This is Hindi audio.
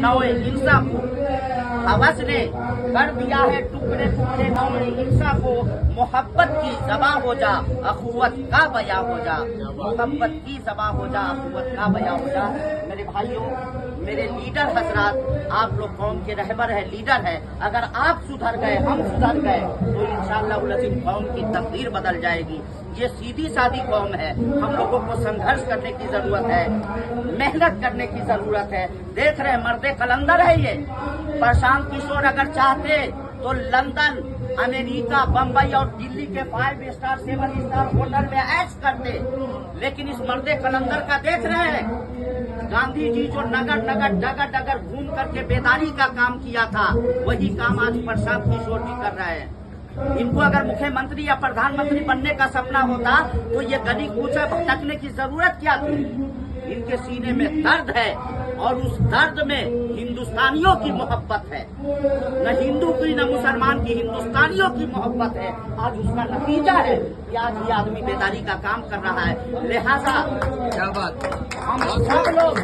नौ हिंसा को हवस ने कर दिया है टुकड़े टुकड़े, नौ हिंसा को मोहब्बत की ज़बां हो जा, अखुवत का बयां हो जा, मोहब्बत की ज़बां हो जा, अखुवत का बयां हो जा। मेरे भाइयों, मेरे लीडर हजरात, आप लोग कौम के रहबर है, लीडर है, अगर आप सुधर गए, हम सुधर गए तो इंशाअल्लाह उल-अज़ीम कौम की तकदीर बदल जाएगी। ये सीधी सादी कौम है, हम लोगों को संघर्ष करने की जरूरत है, मेहनत करने की जरूरत है। देख रहे हैं मर्दे कलंदर है ये। प्रशांत किशोर अगर चाहते तो लंदन, अमेरिका, बंबई और दिल्ली के 5 स्टार 7 स्टार होटल में ऐश करते, लेकिन इस मर्दे कलंदर का देख रहे हैं। गांधी जी जो नगर नगर डगर डगर घूम करके बेदारी का काम किया था, वही काम आज प्रशांत किशोर जी कर रहे हैं। इनको अगर मुख्यमंत्री या प्रधानमंत्री बनने का सपना होता तो ये गली कूचे भटकने की जरूरत क्या थी। इनके सीने में दर्द है और उस दर्द में हिंदुस्तानियों की मोहब्बत है, न हिंदू की न मुसलमान की, हिंदुस्तानियों की मोहब्बत है। आज उसका नतीजा है कि आज ये आदमी बेदारी का काम कर रहा है। लिहाजा क्या बात हम सब लोग